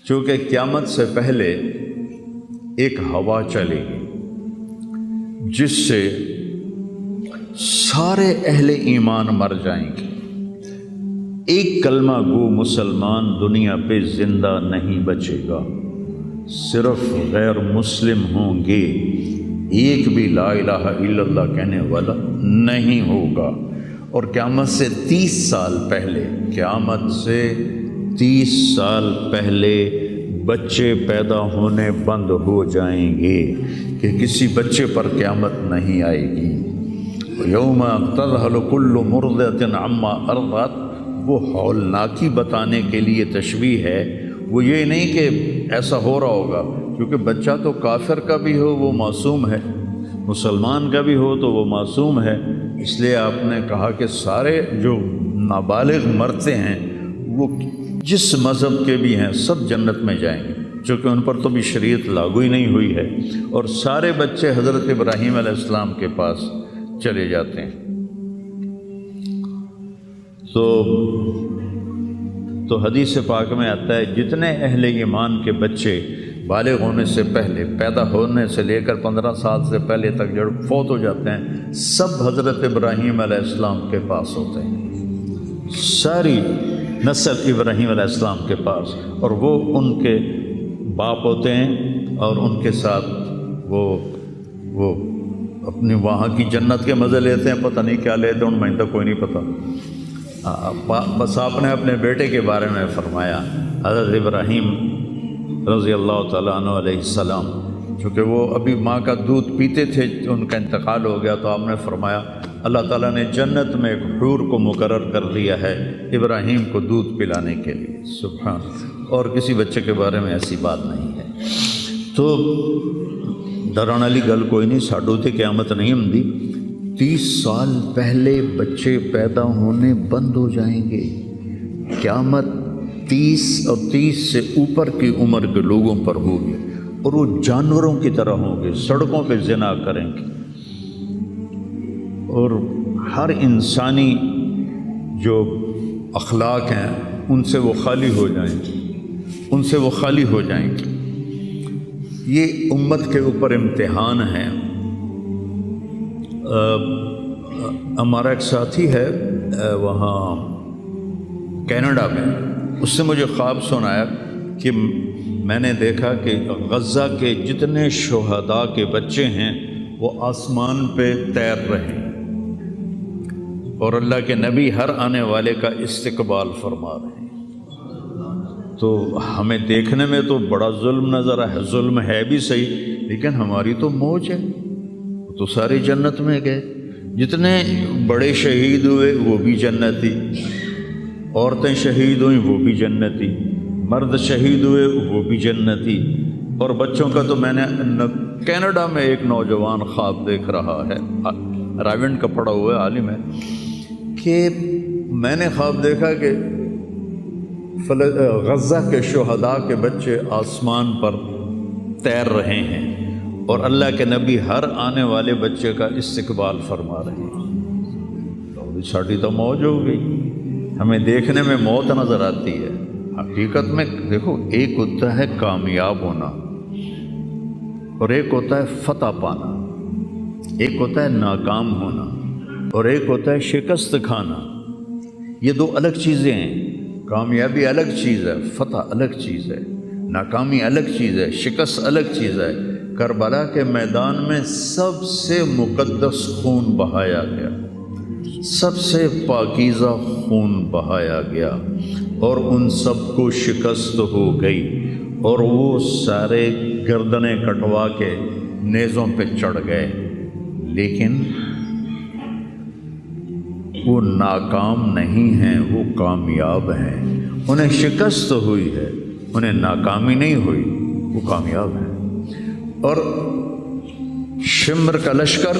چونکہ قیامت سے پہلے ایک ہوا چلے گی جس سے سارے اہل ایمان مر جائیں گے، ایک کلمہ گو مسلمان دنیا پہ زندہ نہیں بچے گا، صرف غیر مسلم ہوں گے، ایک بھی لا الہ الا اللہ کہنے والا نہیں ہوگا۔ اور قیامت سے 30 سال پہلے، قیامت سے 30 سال پہلے بچے پیدا ہونے بند ہو جائیں گے کہ کسی بچے پر قیامت نہیں آئے گی۔ یوم تذہل کل مرضعۃ عما ارضعت، وہ ہولناکی بتانے کے لیے تشبیہ ہے، وہ یہ نہیں کہ ایسا ہو رہا ہوگا، کیونکہ بچہ تو کافر کا بھی ہو وہ معصوم ہے، مسلمان کا بھی ہو تو وہ معصوم ہے، اس لیے آپ نے کہا کہ سارے جو نابالغ مرتے ہیں وہ جس مذہب کے بھی ہیں سب جنت میں جائیں گے، چونکہ ان پر تو بھی شریعت لاگو ہی نہیں ہوئی ہے، اور سارے بچے حضرت ابراہیم علیہ السلام کے پاس چلے جاتے ہیں۔ تو حدیث پاک میں آتا ہے جتنے اہل ایمان کے بچے بالغ ہونے سے پہلے، پیدا ہونے سے لے کر 15 سال سے پہلے تک جو فوت ہو جاتے ہیں، سب حضرت ابراہیم علیہ السلام کے پاس ہوتے ہیں، ساری نسل ابراہیم علیہ السلام کے پاس، اور وہ ان کے باپ ہوتے ہیں، اور ان کے ساتھ وہ اپنی وہاں کی جنت کے مزے لیتے ہیں، پتہ نہیں کیا لیتے ہیں، ان میں تو کوئی نہیں پتہ۔ بس آپ نے اپنے بیٹے کے بارے میں فرمایا، حضرت ابراہیم رضی اللہ تعالیٰ عنہ علیہ السلام، چونکہ وہ ابھی ماں کا دودھ پیتے تھے، ان کا انتقال ہو گیا، تو آپ نے فرمایا اللہ تعالیٰ نے جنت میں ایک حور کو مقرر کر دیا ہے ابراہیم کو دودھ پلانے کے لیے، سبحان، اور کسی بچے کے بارے میں ایسی بات نہیں ہے۔ تو ڈران والی گل کوئی نہیں، ساڈو تے قیامت نہیں ہوندی، 30 سال پہلے بچے پیدا ہونے بند ہو جائیں گے، قیامت 30 اور 30 سے اوپر کی عمر کے لوگوں پر ہوگی، اور وہ جانوروں کی طرح ہوں گے، سڑکوں پہ زنا کریں گے، اور ہر انسانی جو اخلاق ہیں ان سے وہ خالی ہو جائیں گے، ان سے وہ خالی ہو جائیں گے۔ یہ امت کے اوپر امتحان ہے۔ ہمارا ایک ساتھی ہے وہاں کینیڈا میں، اس سے مجھے خواب سنایا کہ میں نے دیکھا کہ غزہ کے جتنے شہداء کے بچے ہیں وہ آسمان پہ تیر رہے ہیں، اور اللہ کے نبی ہر آنے والے کا استقبال فرما رہے ہیں۔ تو ہمیں دیکھنے میں تو بڑا ظلم نظر ہے، ظلم ہے بھی صحیح، لیکن ہماری تو موج ہے، تو ساری جنت میں گئے، جتنے بڑے شہید ہوئے وہ بھی جنتی، عورتیں شہید ہوئیں وہ بھی جنتی، مرد شہید ہوئے وہ بھی جنتی، اور بچوں کا تو میں نے کینیڈا میں ایک نوجوان خواب دیکھ رہا ہے، راونڈ کا پڑھا ہوا ہے، عالم ہے، کہ میں نے خواب دیکھا کہ غزہ کے شہداء کے بچے آسمان پر تیر رہے ہیں، اور اللہ کے نبی ہر آنے والے بچے کا استقبال فرما رہے ہیں۔ ساڑی تو موج ہو گئی، ہمیں دیکھنے میں موت نظر آتی ہے، حقیقت میں دیکھو ایک ہوتا ہے کامیاب ہونا، اور ایک ہوتا ہے فتح پانا، ایک ہوتا ہے ناکام ہونا، اور ایک ہوتا ہے شکست کھانا۔ یہ دو الگ چیزیں ہیں، کامیابی الگ چیز ہے، فتح الگ چیز ہے، ناکامی الگ چیز ہے، شکست الگ چیز ہے۔ کربلا کے میدان میں سب سے مقدس خون بہایا گیا، سب سے پاکیزہ خون بہایا گیا، اور ان سب کو شکست ہو گئی، اور وہ سارے گردنیں کٹوا کے نیزوں پہ چڑھ گئے، لیکن وہ ناکام نہیں ہیں، وہ کامیاب ہیں۔ انہیں شکست ہوئی ہے، انہیں ناکامی نہیں ہوئی، وہ کامیاب ہیں۔ اور شمر کا لشکر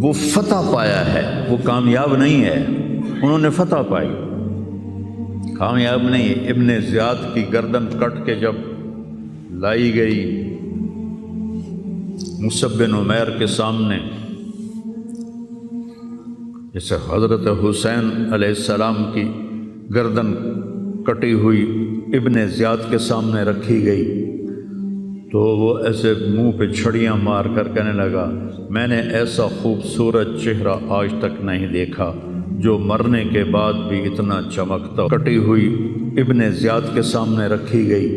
وہ فتح پایا ہے، وہ کامیاب نہیں ہے، انہوں نے فتح پائی، کامیاب نہیں ہے۔ ابن زیاد کی گردن کٹ کے جب لائی گئی مصعب بن عمیر کے سامنے، جیسے حضرت حسین علیہ السلام کی گردن کٹی ہوئی ابن زیاد کے سامنے رکھی گئی تو وہ ایسے منہ پہ چھڑیاں مار کر کہنے لگا میں نے ایسا خوبصورت چہرہ آج تک نہیں دیکھا جو مرنے کے بعد بھی اتنا چمکتا۔ کٹی ہوئی ابن زیاد کے سامنے رکھی گئی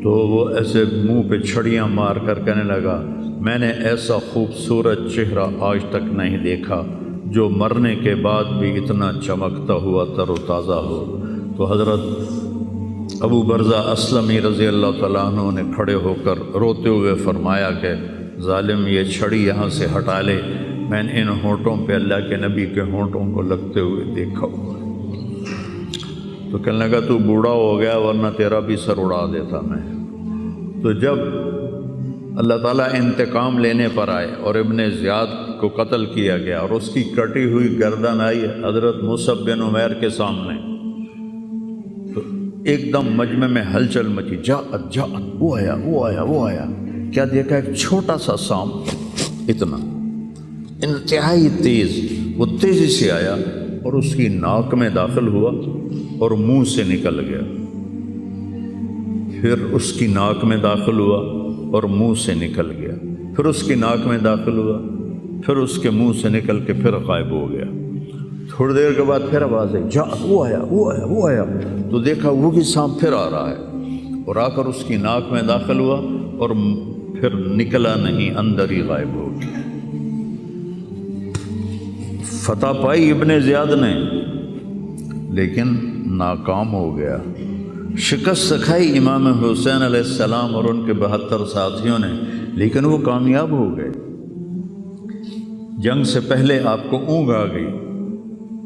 تو وہ ایسے منہ پہ چھڑیاں مار کر کہنے لگا میں نے ایسا خوبصورت چہرہ آج تک نہیں دیکھا جو مرنے کے بعد بھی اتنا چمکتا ہوا تر و تازہ ہو۔ تو حضرت ابو برزہ اسلمی رضی اللہ تعالیٰ عنہ نے کھڑے ہو کر روتے ہوئے فرمایا کہ ظالم یہ چھڑی یہاں سے ہٹا لے، میں نے ان ہونٹوں پہ اللہ کے نبی کے ہونٹوں کو لگتے ہوئے دیکھا ہوا۔ تو کہنے لگا تو بوڑھا ہو گیا ورنہ تیرا بھی سر اڑا دیتا میں۔ تو جب اللہ تعالیٰ انتقام لینے پر آئے اور ابن زیاد کو قتل کیا گیا اور اس کی کٹی ہوئی گردن آئی حضرت مصعب بن عمیر کے سامنے، تو ایک دم مجمع میں ہلچل مچی، جاءت وہ آیا، کیا دیکھا؟ ایک چھوٹا سا سانپ، اتنا انتہائی تیز، وہ تیزی سے آیا اور اس کی ناک میں داخل ہوا اور منہ سے نکل گیا، پھر اس کی ناک میں داخل ہوا اور منہ سے نکل گیا، پھر اس کی ناک میں داخل ہوا، پھر اس کے منہ سے نکل کے پھر غائب ہو گیا۔ تھوڑی دیر کے بعد پھر آواز آئی، وہ آیا، تو دیکھا وہ بھی سانپ پھر آ رہا ہے اور آ کر اس کی ناک میں داخل ہوا اور پھر نکلا نہیں، اندر ہی غائب ہو گیا۔ فتح پائی ابن زیاد نے لیکن ناکام ہو گیا، شکست کھائی امام حسین علیہ السلام اور ان کے 72 ساتھیوں نے، لیکن وہ کامیاب ہو گئے۔ جنگ سے پہلے آپ کو اونگ آ گئی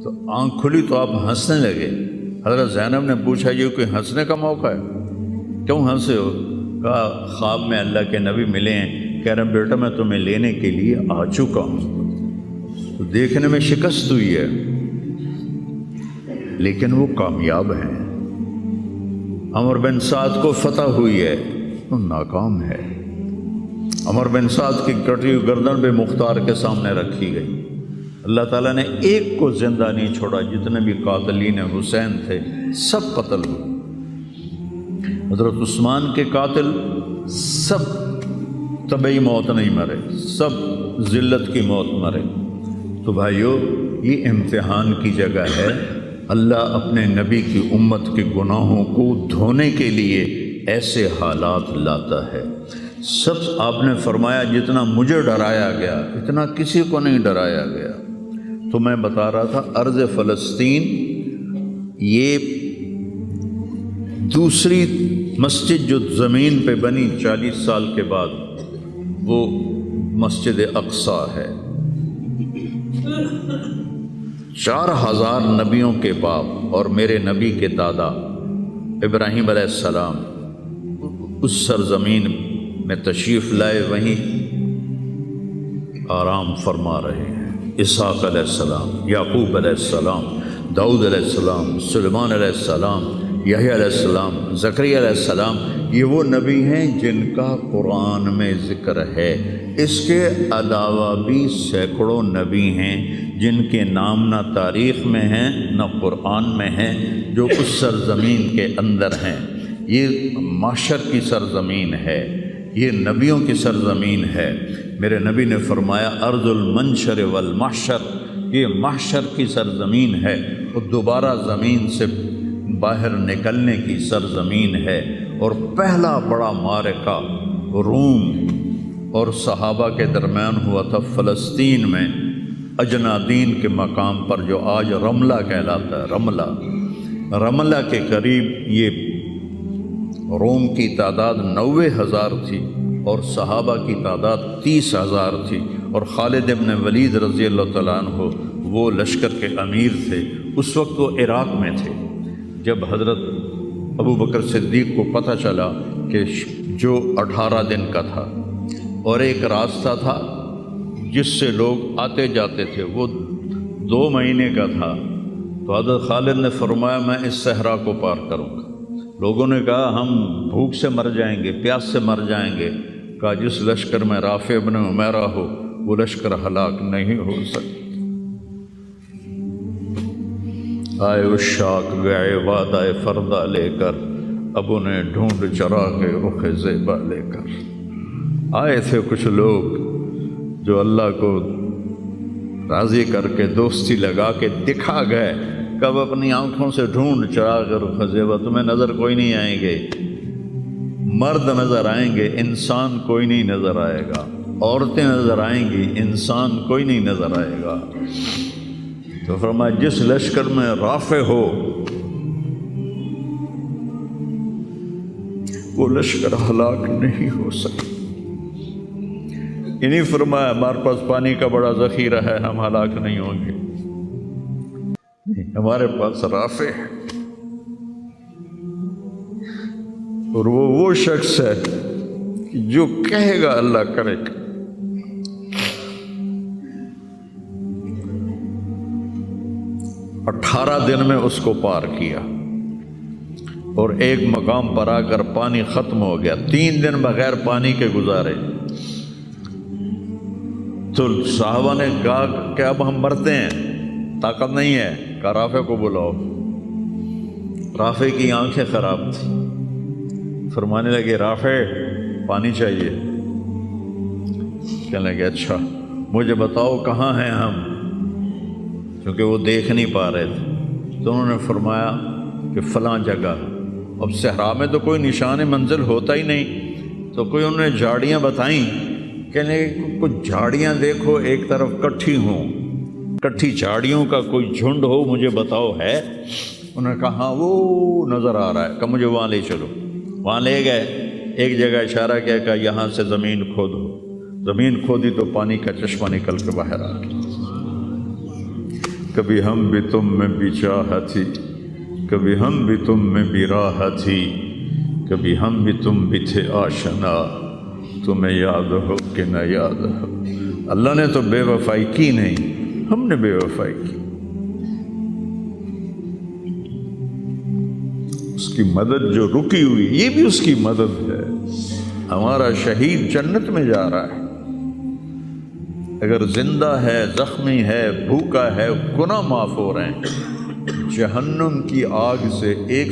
تو آنکھ کھلی تو آپ ہنسنے لگے۔ حضرت زینب نے پوچھا یہ کوئی ہنسنے کا موقع ہے، کیوں ہنسے ہو؟ کہا خواب میں اللہ کے نبی ملے ہیں، کہہ رہے بیٹا میں تمہیں لینے کے لیے آ چکا ہوں۔ تو دیکھنے میں شکست ہوئی ہے لیکن وہ کامیاب ہیں۔ عمر بن سعد کو فتح ہوئی ہے، وہ ناکام ہے۔ عمر بن سعد کی کٹی ہوئی گردن بے مختار کے سامنے رکھی گئی، اللہ تعالیٰ نے ایک کو زندہ نہیں چھوڑا، جتنے بھی قاتلین حسین تھے سب قتل ہوئے۔ حضرت عثمان کے قاتل سب طبعی موت نہیں مرے، سب ذلت کی موت مرے۔ تو بھائیو یہ امتحان کی جگہ ہے، اللہ اپنے نبی کی امت کے گناہوں کو دھونے کے لیے ایسے حالات لاتا ہے۔ سب آپ نے فرمایا جتنا مجھے ڈرایا گیا اتنا کسی کو نہیں ڈرایا گیا۔ تو میں بتا رہا تھا ارض فلسطین یہ دوسری مسجد جو زمین پہ بنی 40 سال کے بعد، وہ مسجد اقصی ہے۔ 4000 نبیوں کے باپ اور میرے نبی کے دادا ابراہیم علیہ السلام اس سرزمین میں تشریف لائے، وہیں آرام فرما رہے ہیں۔ اسحاق علیہ السلام، یعقوب علیہ السلام، داؤد علیہ السلام، سلیمان علیہ السلام، یحییٰ علیہ السلام، زکریا علیہ السلام، یہ وہ نبی ہیں جن کا قرآن میں ذکر ہے۔ اس کے علاوہ بھی سینکڑوں نبی ہیں جن کے نام نہ تاریخ میں ہیں نہ قرآن میں ہیں، جو اس سرزمین کے اندر ہیں۔ یہ محشر کی سرزمین ہے، یہ نبیوں کی سرزمین ہے۔ میرے نبی نے فرمایا ارض المنشر والمحشر، یہ محشر کی سرزمین ہے اور دوبارہ زمین سے باہر نکلنے کی سرزمین ہے۔ اور پہلا بڑا معرکہ روم اور صحابہ کے درمیان ہوا تھا فلسطین میں، اجنادین کے مقام پر جو آج رملہ کہلاتا ہے۔ رملہ کے قریب یہ روم کی تعداد 90,000 تھی اور صحابہ کی تعداد 30,000 تھی، اور خالد ابن ولید رضی اللہ تعالیٰ عنہ وہ لشکر کے امیر تھے۔ اس وقت وہ عراق میں تھے۔ جب حضرت ابو بکر صدیق کو پتہ چلا کہ جو 18 دن کا تھا اور ایک راستہ تھا جس سے لوگ آتے جاتے تھے وہ 2 مہینے کا تھا، تو حضرت خالد نے فرمایا میں اس صحرا کو پار کروں گا۔ لوگوں نے کہا ہم بھوک سے مر جائیں گے، پیاس سے مر جائیں گے۔ کہا جس لشکر میں رافع ابن عمیرہ ہو وہ لشکر ہلاک نہیں ہو سکتا۔ آئے اشاق گئے وعدہ فردہ لے کر، اب انہیں ڈھونڈ چراغ رخ زیبا لے کر آئے تھے کچھ لوگ جو اللہ کو راضی کر کے دوستی لگا کے دکھا گئے، کب اپنی آنکھوں سے ڈھونڈ چراغ رخ زیبا، تمہیں نظر کوئی نہیں آئیں گے، مرد نظر آئیں گے، انسان کوئی نہیں نظر آئے گا، عورتیں نظر آئیں گی، انسان کوئی نہیں نظر آئے گا۔ تو فرمایا جس لشکر میں رافع ہو وہ لشکر ہلاک نہیں ہو سکتا۔ انہیں فرمایا ہمارے پاس پانی کا بڑا ذخیرہ ہے، ہم ہلاک نہیں ہوں گے، نہیں، ہمارے پاس رافع ہے، اور وہ شخص ہے جو کہے گا اللہ کرے گا۔ 18 دن میں اس کو پار کیا، اور ایک مقام پر آ کر پانی ختم ہو گیا، 3 دن بغیر پانی کے گزارے۔ تو صحابہ نے کہا کہ اب ہم مرتے ہیں، طاقت نہیں ہے، کہا رافع کو بلاؤ۔ رافع کی آنکھیں خراب تھی، فرمانے لگے رافع پانی چاہیے، کہنے لگے اچھا مجھے بتاؤ کہاں ہیں ہم، کیونکہ وہ دیکھ نہیں پا رہے تھے۔ تو انہوں نے فرمایا کہ فلاں جگہ۔ اب صحرا میں تو کوئی نشان منزل ہوتا ہی نہیں، تو کوئی انہوں نے جھاڑیاں بتائیں، کہنے لگے کچھ جھاڑیاں دیکھو ایک طرف کٹھی ہوں، کٹھی جھاڑیوں کا کوئی جھنڈ ہو، مجھے بتاؤ ہے؟ انہوں نے کہا ہاں وہ نظر آ رہا ہے، کہ مجھے وہاں لے چلو۔ وہاں لے گئے، ایک جگہ اشارہ کیا کہ یہاں سے زمین کھودو، زمین کھودی تو پانی کا چشمہ نکل کے باہر آ گیا۔ کبھی ہم بھی تم میں بھی چاہت تھی، کبھی ہم بھی تم میں بھی راہ تھی، کبھی ہم بھی تم بھی تھے آشنا، تمہیں یاد ہو کہ نہ یاد ہو۔ اللہ نے تو بے وفائی کی نہیں، ہم نے بے وفائی کی۔ اس کی مدد جو رکی ہوئی، یہ بھی اس کی مدد ہے۔ ہمارا شہید جنت میں جا رہا ہے، اگر زندہ ہے، زخمی ہے، بھوکا ہے، گناہ معاف ہو رہے ہیں۔ جہنم کی آگ سے ایک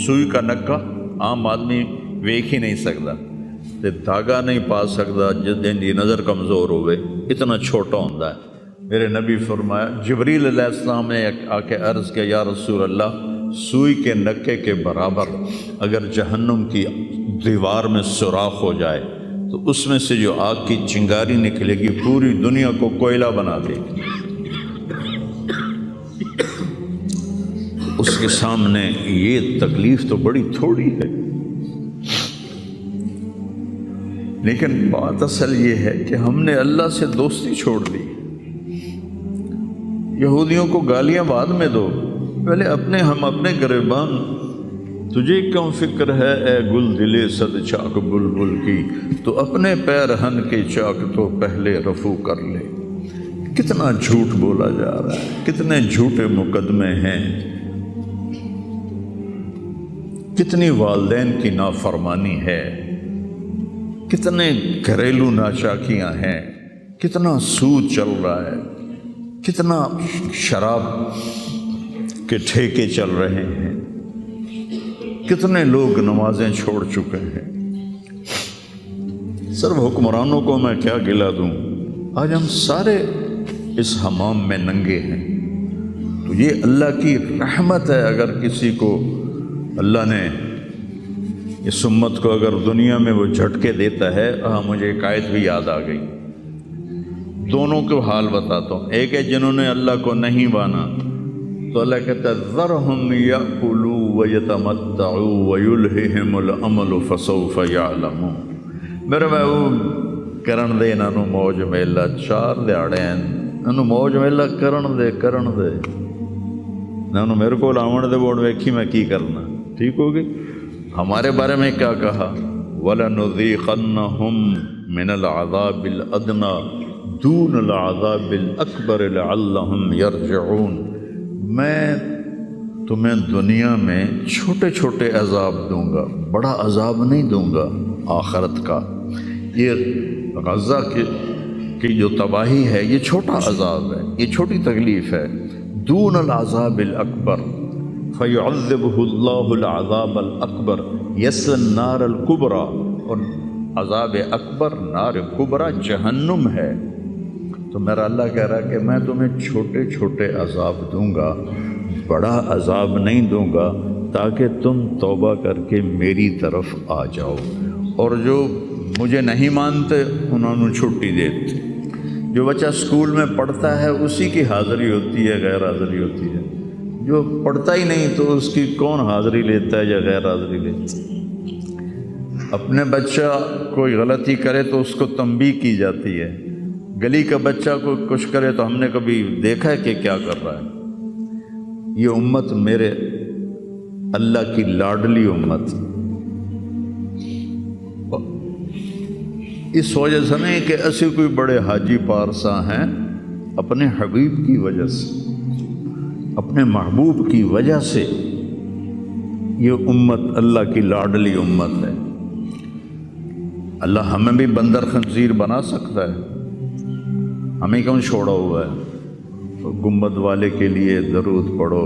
سوئی کا نکا عام آدمی ویکھ ہی نہیں سکتا، دھاگا نہیں پا سکتا، جس دن کی نظر کمزور ہوئے، اتنا چھوٹا ہوتا ہے۔ میرے نبی فرمایا، جبریل علیہ السلام نے آ کے عرض کیا یا رسول اللہ، سوئی کے نکے کے برابر اگر جہنم کی دیوار میں سوراخ ہو جائے تو اس میں سے جو آگ کی چنگاری نکلے گی پوری دنیا کو کوئلہ بنا دے گی۔ اس کے سامنے یہ تکلیف تو بڑی تھوڑی ہے، لیکن بات اصل یہ ہے کہ ہم نے اللہ سے دوستی چھوڑ دی۔ یہودیوں کو گالیاں بعد میں دو، پہلے ہم اپنے گریبان، تجھے کیوں فکر ہے اے گل دلے صد چاک بلبل کی، تو اپنے پیرہن کے چاک تو پہلے رفو کر لے۔ کتنا جھوٹ بولا جا رہا ہے، کتنے جھوٹے مقدمے ہیں، کتنی والدین کی نافرمانی ہے، کتنے گھریلو ناچاکیاں ہیں، کتنا سود چل رہا ہے، کتنا شراب کے ٹھیکے چل رہے ہیں، کتنے لوگ نمازیں چھوڑ چکے ہیں۔ صرف حکمرانوں کو میں کیا گلہ دوں، آج ہم سارے اس حمام میں ننگے ہیں۔ تو یہ اللہ کی رحمت ہے، اگر کسی کو اللہ نے اس امت کو اگر دنیا میں وہ جھٹکے دیتا ہے۔ مجھے ایک آیت بھی یاد آ گئی، دونوں کو حال بتاتا ہوں۔ ایک ہے جنہوں نے اللہ کو نہیں مانا، تو اللہ کہتا ہے ذرہم یأکلوا ویتمتعوا ویلہہم الامل فسوف یعلمون۔ میرے محبوب کرن دے انہاں نوں موج میلا، 4 دہاڑے انہاں نوں موج میلا کرن دے انہاں نوں میرے کول آون دے، ووڑ ویکھی میں کی کرنا، ٹھیک ہو گئی۔ ہمارے بارے میں کیا کہا، وَلَنُذِيقَنَّهُم مِّنَ الْعَذَابِ الْأَدْنَىٰ دُونَ الْعَذَابِ الْأَكْبَرِ لَعَلَّهُمْ يَرْجِعُونَ۔ میں تمہیں دنیا میں چھوٹے چھوٹے عذاب دوں گا، بڑا عذاب نہیں دوں گا آخرت کا۔ یہ غزہ کی جو تباہی ہے یہ چھوٹا عذاب ہے، یہ چھوٹی تکلیف ہے۔ دون العذاب الاکبر، فَيُعَذِّبُهُ اللَّهُ الْعَذَابَ الْأَكْبَرَ يَصْلَى النَّارَ الْكُبْرَى، اور عذاب اکبر نار کبرا جہنم ہے۔ تو میرا اللہ کہہ رہا ہے کہ میں تمہیں چھوٹے چھوٹے عذاب دوں گا، بڑا عذاب نہیں دوں گا، تاکہ تم توبہ کر کے میری طرف آ جاؤ، اور جو مجھے نہیں مانتے انہوں نے چھٹی دیتے۔ جو بچہ اسکول میں پڑھتا ہے اسی کی حاضری ہوتی ہے، غیر حاضری ہوتی ہے۔ جو پڑھتا ہی نہیں تو اس کی کون حاضری لیتا ہے یا غیر حاضری لیتا ہے؟ اپنے بچہ کوئی غلطی کرے تو اس کو تنبیہ کی جاتی ہے، گلی کا بچہ کوئی کچھ کرے تو ہم نے کبھی دیکھا ہے کہ کیا کر رہا ہے؟ یہ امت میرے اللہ کی لاڈلی امت، اس وجہ سے نہیں کہ ایسے کوئی بڑے حاجی پارسا ہیں، اپنے حبیب کی وجہ سے، اپنے محبوب کی وجہ سے یہ امت اللہ کی لاڈلی امت ہے۔ اللہ ہمیں بھی بندر خنزیر بنا سکتا ہے، ہمیں کیوں چھوڑا ہوا ہے؟ تو گنبد والے کے لیے درود پڑھو،